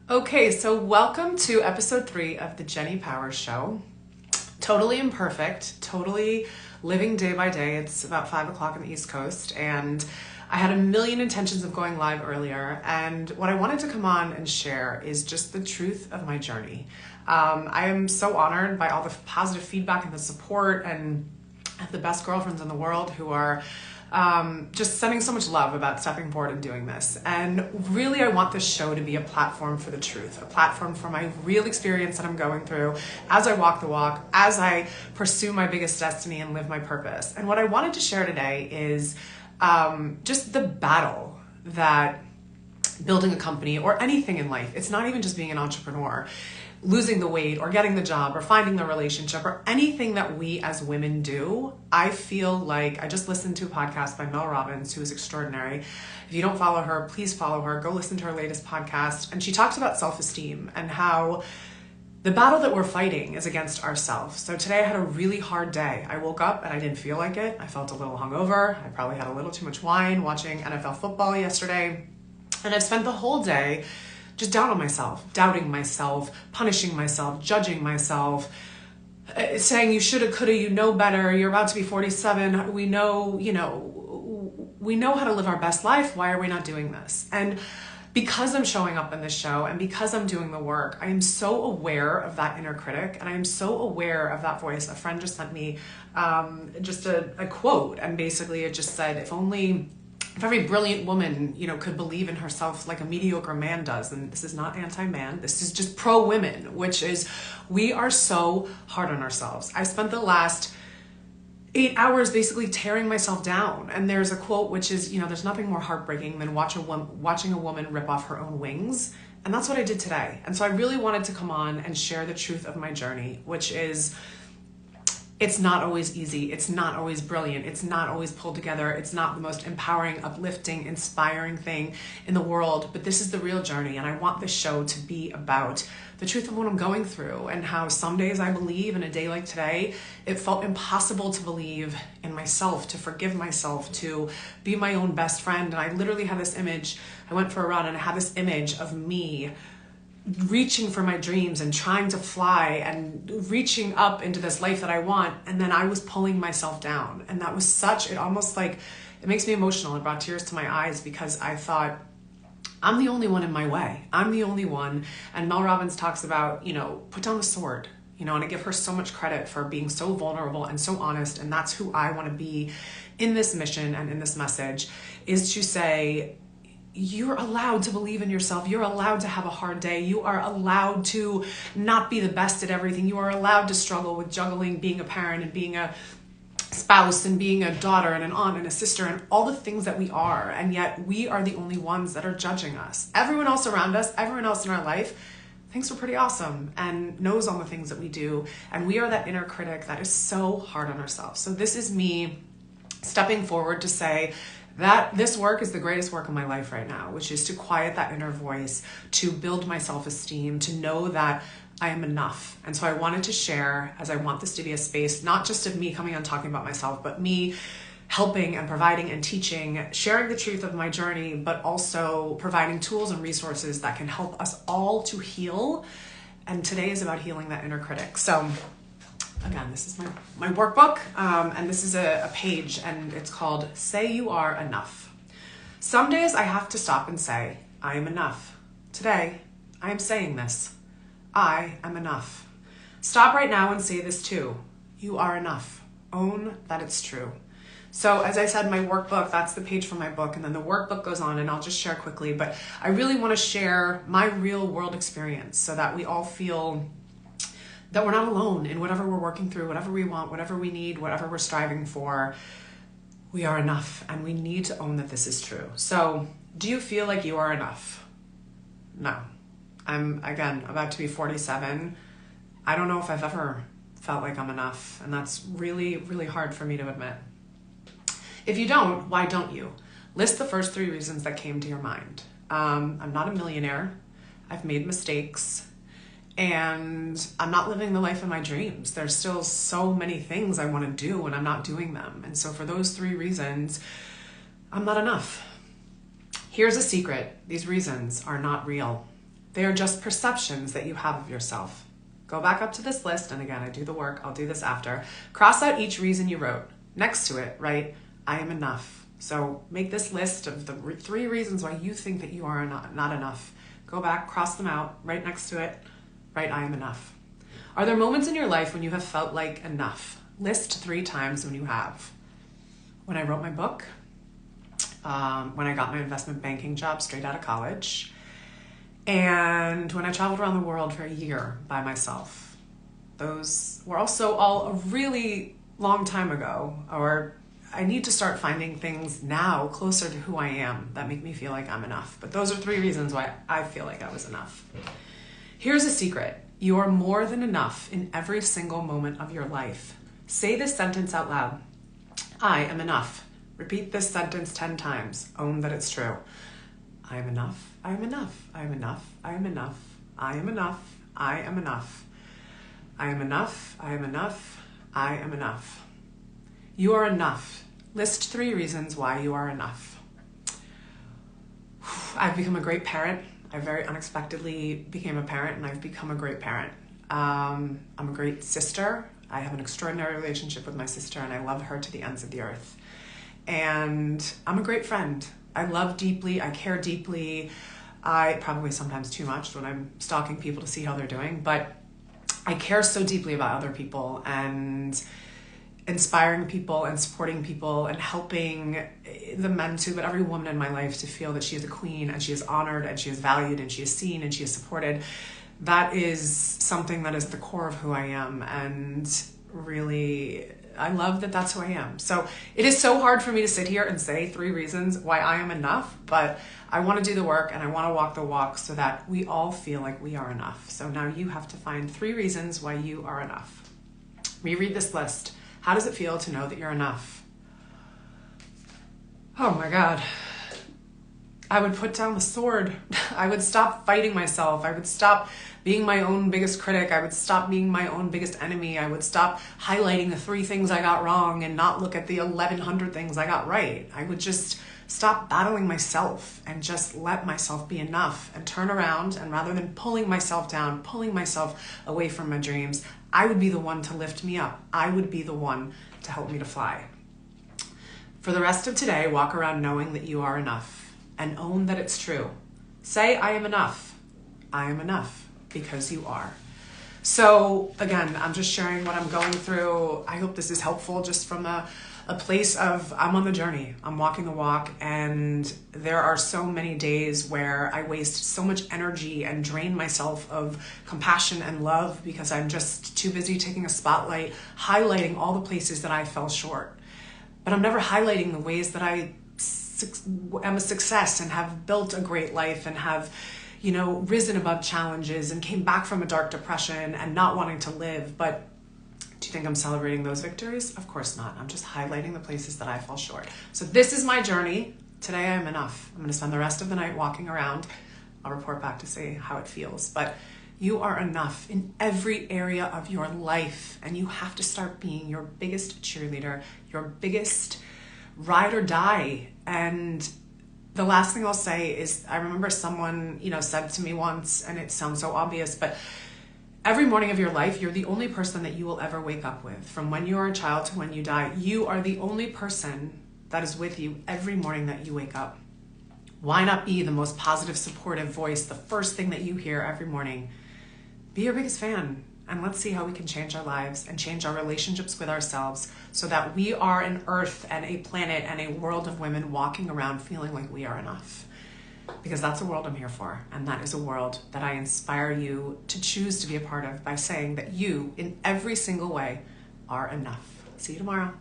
Okay, so welcome to episode 3 of the Jenny Powers Show. Totally imperfect, totally living day by day. It's about 5 o'clock on the East Coast, and I had a million intentions of going live earlier, and what I wanted to come on and share is just the truth of my journey. I am so honored by all the positive feedback and the support, and I have the best girlfriends in the world who are just sending so much love about stepping forward and doing this. And really, I want this show to be a platform for the truth, a platform for my real experience that I'm going through as I walk the walk, as I pursue my biggest destiny and live my purpose. And what I wanted to share today is just the battle that building a company or anything in life, it's not even just being an entrepreneur, losing the weight or getting the job or finding the relationship or anything that we as women do. I feel like I just listened to a podcast by Mel Robbins, who is extraordinary. If you don't follow her, please follow her. Go listen to her latest podcast. And she talks about self-esteem and how the battle that we're fighting is against ourselves. So today I had a really hard day. I woke up and I didn't feel like it. I felt a little hungover. I probably had a little too much wine watching NFL football yesterday. And I've spent the whole day just down on myself, doubting myself, punishing myself, judging myself, saying you shoulda, coulda, you know better, you're about to be 47, we know how to live our best life, why are we not doing this? And because I'm showing up in this show and because I'm doing the work, I am so aware of that inner critic, and I am so aware of that voice. A friend just sent me just a quote, and basically it just said, if every brilliant woman, could believe in herself like a mediocre man does. And this is not anti-man. This is just pro-women, which is we are so hard on ourselves. I spent the last 8 hours basically tearing myself down. And there's a quote, which is, there's nothing more heartbreaking than watching a woman rip off her own wings. And that's what I did today. And so I really wanted to come on and share the truth of my journey, which is, it's not always easy. It's not always brilliant. It's not always pulled together. It's not the most empowering, uplifting, inspiring thing in the world, but this is the real journey. And I want this show to be about the truth of what I'm going through and how some days I believe, in a day like today, it felt impossible to believe in myself, to forgive myself, to be my own best friend. And I literally had this image. I went for a run and I had this image of me reaching for my dreams and trying to fly and reaching up into this life that I want. And then I was pulling myself down. And that was it almost like, it makes me emotional. It brought tears to my eyes because I thought, I'm the only one in my way. I'm the only one. And Mel Robbins talks about, put down the sword, and I give her so much credit for being so vulnerable and so honest. And that's who I want to be in this mission and in this message, is to say, you're allowed to believe in yourself. You're allowed to have a hard day. You are allowed to not be the best at everything. You are allowed to struggle with juggling being a parent and being a spouse and being a daughter and an aunt and a sister and all the things that we are. And yet we are the only ones that are judging us. Everyone else around us, everyone else in our life thinks we're pretty awesome and knows all the things that we do. And we are that inner critic that is so hard on ourselves. So this is me stepping forward to say, that this work is the greatest work of my life right now, which is to quiet that inner voice, to build my self-esteem, to know that I am enough. And so I wanted to share, as I want this to be a space, not just of me coming on talking about myself, but me helping and providing and teaching, sharing the truth of my journey, but also providing tools and resources that can help us all to heal. And today is about healing that inner critic. So again, this is my workbook, and this is a page, and it's called Say You Are Enough. Some days I have to stop and say, I am enough. Today, I am saying this. I am enough. Stop right now and say this too. You are enough. Own that it's true. So as I said, my workbook, that's the page from my book, and then the workbook goes on, and I'll just share quickly, but I really want to share my real world experience so that we all feel that we're not alone in whatever we're working through, whatever we want, whatever we need, whatever we're striving for. We are enough, and we need to own that this is true. So do you feel like you are enough? No. I'm, again, about to be 47. I don't know if I've ever felt like I'm enough, and that's really, really hard for me to admit. If you don't, why don't you? List the first 3 reasons that came to your mind. I'm not a millionaire. I've made mistakes. And I'm not living the life of my dreams. There's still so many things I want to do and I'm not doing them. And so for those 3 reasons, I'm not enough. Here's a secret. These reasons are not real. They are just perceptions that you have of yourself. Go back up to this list, and again, I do the work, I'll do this after. Cross out each reason you wrote. Next to it, write, I am enough. So make this list of the 3 reasons why you think that you are not enough. Go back, cross them out, right next to it, write, I am enough. Are there moments in your life when you have felt like enough? List 3 times when you have. When I wrote my book, when I got my investment banking job straight out of college, and when I traveled around the world for a year by myself. Those were also all a really long time ago, or I need to start finding things now closer to who I am that make me feel like I'm enough. But those are 3 reasons why I feel like I was enough. Here's a secret. You are more than enough in every single moment of your life. Say this sentence out loud. I am enough. Repeat this sentence 10 times. Own that it's true. I am enough. I am enough. I am enough. I am enough. I am enough. I am enough. I am enough. I am enough. I am enough. You are enough. List 3 reasons why you are enough. I've become a great parent. I very unexpectedly became a parent, and I've become a great parent. I'm a great sister. I have an extraordinary relationship with my sister, and I love her to the ends of the earth. And I'm a great friend. I love deeply. I care deeply. I probably sometimes too much when I'm stalking people to see how they're doing, but I care so deeply about other people and inspiring people and supporting people and helping the men too, but every woman in my life to feel that she is a queen and she is honored and she is valued and she is seen and she is supported. That is something that is the core of who I am, and really I love that that's who I am. So it is so hard for me to sit here and say 3 reasons why I am enough, but I want to do the work and I want to walk the walk so that we all feel like we are enough. So now you have to find 3 reasons why you are enough. Reread this list. How does it feel to know that you're enough? Oh my God. I would put down the sword. I would stop fighting myself. I would stop being my own biggest critic. I would stop being my own biggest enemy. I would stop highlighting the 3 things I got wrong and not look at the 1,100 things I got right. I would just stop battling myself and just let myself be enough and turn around, and rather than pulling myself down, pulling myself away from my dreams, I would be the one to lift me up. I would be the one to help me to fly. For the rest of today, walk around knowing that you are enough and own that it's true. Say, I am enough. I am enough, because you are. So again, I'm just sharing what I'm going through. I hope this is helpful, just from a place of I'm on the journey. I'm walking the walk, and there are so many days where I waste so much energy and drain myself of compassion and love because I'm just too busy taking a spotlight, highlighting all the places that I fell short. But I'm never highlighting the ways that I am a success and have built a great life and have, risen above challenges and came back from a dark depression and not wanting to live. But do you think I'm celebrating those victories? Of course not. I'm just highlighting the places that I fall short. So this is my journey. Today I am enough. I'm going to spend the rest of the night walking around. I'll report back to see how it feels. But you are enough in every area of your life, and you have to start being your biggest cheerleader, your biggest ride or die. And the last thing I'll say is, I remember someone, said to me once, and it sounds so obvious, but every morning of your life, you're the only person that you will ever wake up with. From when you are a child to when you die, you are the only person that is with you every morning that you wake up. Why not be the most positive, supportive voice, the first thing that you hear every morning? Be your biggest fan, and let's see how we can change our lives and change our relationships with ourselves so that we are an earth and a planet and a world of women walking around feeling like we are enough. Because that's the world I'm here for, and that is a world that I inspire you to choose to be a part of by saying that you, in every single way, are enough. See you tomorrow.